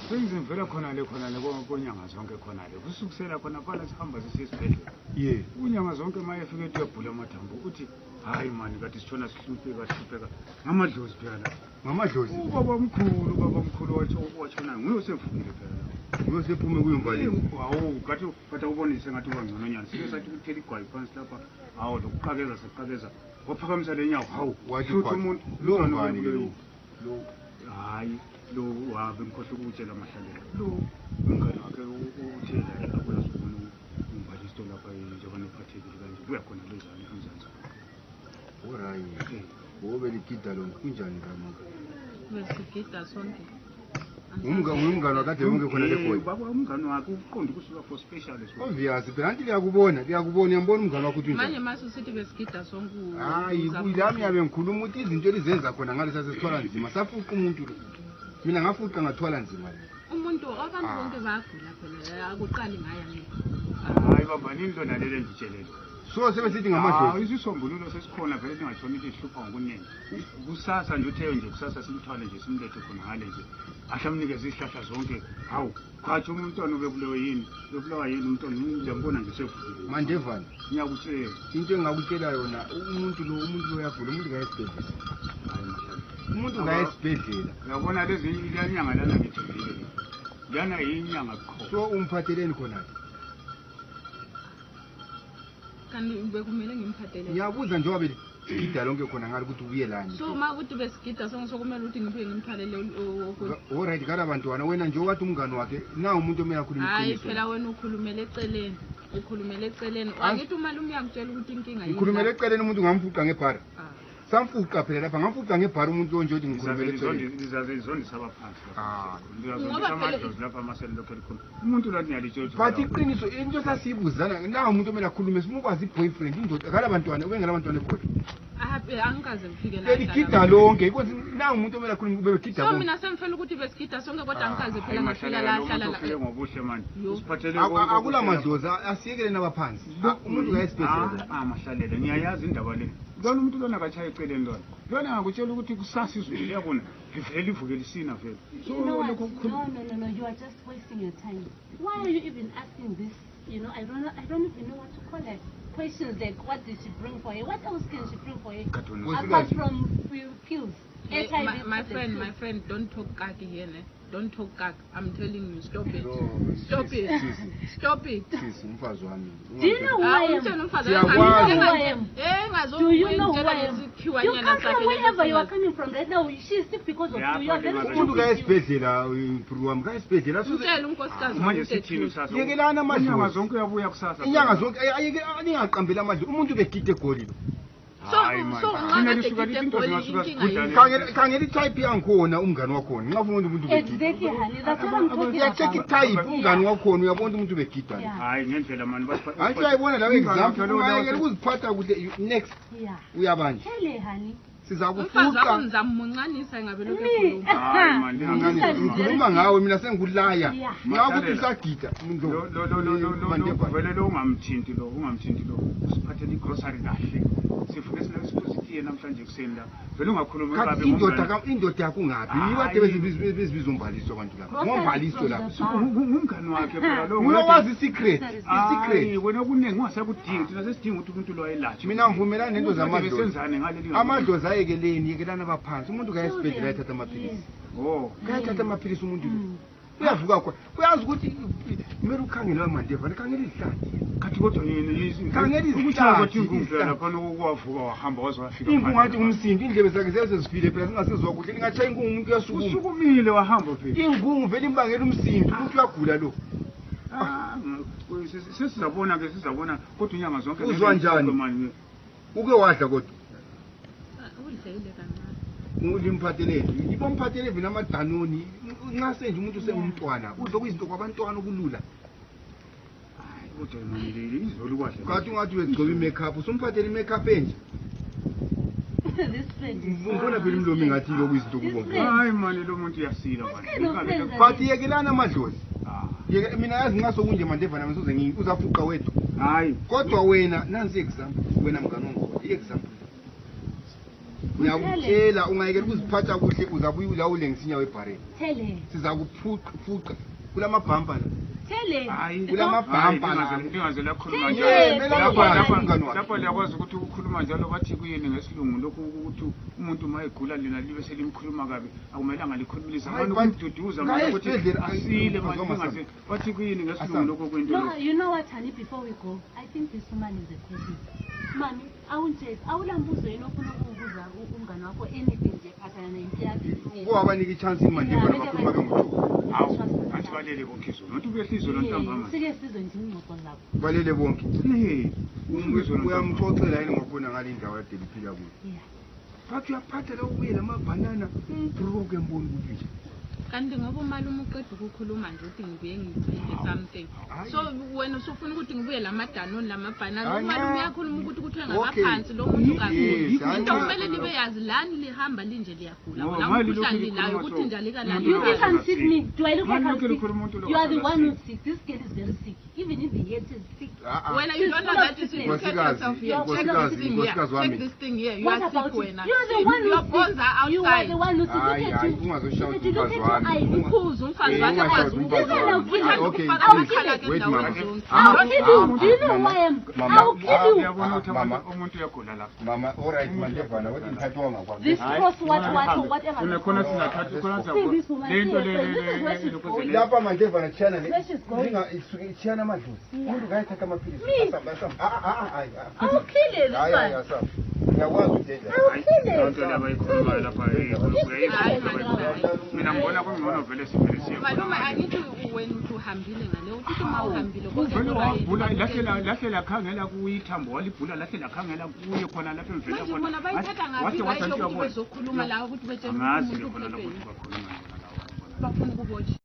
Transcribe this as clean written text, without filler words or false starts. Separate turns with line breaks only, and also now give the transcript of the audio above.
sengizimvela khona le konyanga zonke khona le kusukusela khona phana sihamba sisesibhedlela
ye
unyanga zonke maye efike ethi uyabhula amathambo uthi hayi mani kati sithona sihlupheka ngamadlozi phela la
ngamadlozi
ubaba omkhulu watshona nguye osevumile phela
nguye osephume kuyimvalelo
hawu kati ubonise ngathi uba ngcono nyana sike sathi kuthela igwayi phansi lapha hawu lokuqakeza saqakeza waphakamisa lenyawo hawu
wathi umuntu lo ngani ke lo
hayi lo wabe ngikhohle ukutshela amahlalela lo umngane wakhe uthela akwazi ukubona umbhalisto lapha njengoba nephathekile kanje uyakhona lezana eMzansi
alright wobe ligida lo kunjani kama
besigida sonke
umngane wakade wonke khona lekhona
baba umngane wakhe uqonda ukusuka for specialist
obvious phela anti liyakubona uyambona umngane wakho uthi
manje mase sithi besigida sonke
hayi kuyami yabe ngikhuluma ukuthi izinto elizenza khona ngale sasithwala nzima safuqa umuntu lo mina ngafuqa ngathwala nzima
umuntu abantu bonke bayagula phela akuqali ngaya mina
hayi baba nini lona lele nditshelele
so sebesithi ngamadlozi
isisombululo sesikhona vele singatshoni ukuthi sihlupha ngokuningi kusasa nje utheyo nje kusasa simthwale nje simlethe khona ngale nje ahlamnikeza izihlahla zonke hawu kwathi umntwana ubebulawa yini umntwana ngiyambona nje sevukile
mandevana
ngiyakutshela
into engakutshela yona umuntu lo uyagula umuntu kayesibhedlela umuntu kayesibhedlela
uyabona lezi inyanga lana ngithembile lana yinyanga kho
so umphatheleni khona
kanti bekumele ngimphathele
ngiyabuza nje wabe igida lonke khona ngalo ukuthi ubuye lani
so uma ukuthi besigida sonke sokumele ukuthi ngiphe ngimthwalele
alright kana bantwana wena nje wathi umngane wakhe na umuntu omela khuluma
hayi phela wena ukhulumele eceleni angithi umalume uyakutshela ukuthi inkinga yini
ngikhulumele eceleni umuntu ngamfuqa ngebhara samfuqa phela lapha ngamfuqa ngebhara umuntu onje uthi ngikhulumele eceleni
ngizazizondisa abaphansi ngizazondisa lapha amaseli lokho elikhulu umuntu lo niyalitshela
but iqiniso into sasiyibuzana na umuntu omela khulume simukwazi i-boyfriend indoda kana bantwana ubengela abantwana ekhona
angikaze ngifike la
beligida lonke because na umuntu omela khulume bebegida
so mina semfela ukuthi besigida sonke kodwa angikaze phela ngafika la hlala
ngobuhle manje usiphathele
akula madloza asiyekele nabaphansi umuntu kayesibhedlela
amahlalele ngiyayazi indaba le lona umuntu lona akachaya eceleni lona ngakutshela ukuthi kusasa izulu liyabona livele livuke lisina vele so
no, you are just wasting your time. Why are you even asking this? I don't even know what to call it. Questions like, what did she bring for you? What else can she bring for you? Apart from pills.
My friend, don't talk cocky here, ne? Don't talk cock. I'm telling you, stop it. Stop it.
Do you know who I am? Do you know who I am? You come from wherever you are coming from right now. She's sick because of you. You are very
umuntu kayesibhedlela improgram kayesibhedlela
manje sithini kusasa
yekelana
inyanga zonke uyabuya kusasa
inyanga zonke ayike ningaqambela amadlo umuntu begide egolile khangela itype yangikhona umngane wakhona ngafuna umuntu
exactly honey that's what I'm talking about.
check itype umngane wakhona uyabona umuntu begida
hayi ngendlela mani
hayi ayibona lawo example ungayekela ukuziphatha kuhle next uyabanje
hele honey
sizakufuqa
ngizamuncanisa ngabe lokho
ngikhuluma ngawe mina sengulaya ngakuthi usagida
vele lo ungamthinti lo usiphathele igrocery kahle sifuke sinesiphuzitiye namhlanje kuseni la vele ungakhuluma
kabi indoda yakho ungaphi yiwade bezibiza umbhaliso abantu lapha ngombhaliso lapha
umngane wakhe phela lo
uyawazi secret
wena kuningi ungasakudingi thina sesidinga ukuthi umuntu lo ayelatshwe
mina ngivumelana nento zamadlozi
senzane ngaleli
amadlozi ayekeleni yekelana abaphansi umuntu kayesibhedlela ayathatha amaphilisi kayathatha amaphilisi umuntu lo uyavuka kwa uyazi ukuthi kumele ukhangele amandeva khangela izihlathi
kathi kodwa yini
khangela izihlathi
lapha nokuwavuka wahamba wazwafika
inkungathi umsindo indlebe zakhe ziyazifile phela singasezwa kuhle lingatshaya inkungu umuntu
uyasukumile wahamba phela
inkungu vele imbangela umsindo umuntu uyagula lo
sizabona kodwa inyanga zonke
uzwa njani uke wadla kodwa ulimphatheleni ibomphatheleni vina amadanoni nxa senje umuntu sengumntwana uzokuyizinto kwabantwana okulula kathi ungathi wegcoba i-makeup usumphathele i-makeup enje umbona phela umlomi ngathi lokuyizinto kubonke
hayi mani lo muntu uyasila
but yekelana amadlozi mina yazi nxa sokunje mandeva nami soze uzafuqa wedwa
hayi
kodwa wena nansi i-example wena mngane wangona i-example ngiyakutshela ungayekela ukuziphatha kuhle uzabuye ulawule ngesinyawo ebhareni
Tell her.
siza kuphuca kulamabhampa la
hayi
kulamabhampa la
lingaze lakhuluma lapho liyakwazi ukuthi ukukhuluma njalo bathi kuyini ngesilungu lokhu ukuthi umuntu mayegula lina libe selimkhuluma kabi akumelanga likhulumilisa manje ukududuza manje ukuthi asile manje lingaze bathi kuyini ngesilungu lokho kwento
No, you know what, honey, before we go, I think this woman is a person. Mami, awulambuzo yini ofuna ukubuza umngane wakho anything nje phathana nempilo yakhe?
kuwabanika i-chance imandebha nabakhuluma bengu-2
hawu anti balele bonke izolo nothi ubehlizwe lo ntambama
sike sizwe nje ingxoxo lapho.
balele bonke uyamxoxela yini ngofuna ngale ndawo yade liphila kuyo
Yeah.
bathi uyaphatha la ubuye lamabhanana umphuruke mboni kuphi
kanti ngoba umalume uqeda ukukhuluma nje uthi ngibuye ngithile something so wena usufuna ukuthi ngibuye lamadanoni lamabhanana umalume uyakhuluma ukuthi kuthiwe ngaphansi lo muntu kakhulu into kumele libe yazi lani lihamba linje liyagula wona umkhuhlane lilayo ukuthi njalika la
You can sick me. Do I look like I'm sick?
umuntu
You are the one who's sick. This girl is very sick. Even if the head is sick.
when you don't know that is you check yourself here check this thing here you are sick when
You are the one
your
who's
bones are
sick. You are
outside
the one who's sick. Look
hayi
at
hayi
you.
ungazoshawa
Did you look at your eye?
ukhuza umfazi wakhe
ungashawa
kwazi
wait mama
I'll kill you. Do you know who I am? I'll kill you.
uyabona ukuthi umuntu uyagula lapha
mama alright mandebha na wathi ngithathe wangakwazi
This cross whatever.
khona singathatha khona
See this woman.
lento
This is where she's going.
lapha mandebha na chana le
Where she's going.
ichana amadlozi umuntu ngayithatha amaphilisi
I'll kill her, this
hayi hayi
one.
asam ngiyakwazi udenja
I'll kill her.
lonto laba ikhulumayo lapha mina ngibona kungcono vele sivele siye
malume angithi wena uthi uhambile ngale ukuthi uma uhambile
uvele wabhula lahle lakhangela kuyithambo walibhula lahle lakhangela kuye khona lapha emvela
manje
khona
bona bayithatha ngaphi bayisho ukuthi bezokhuluma la ukuthi betshele
angazi
umuntu
khona lapho
ubulepheni
bakhuluma
bafuna ukubotsha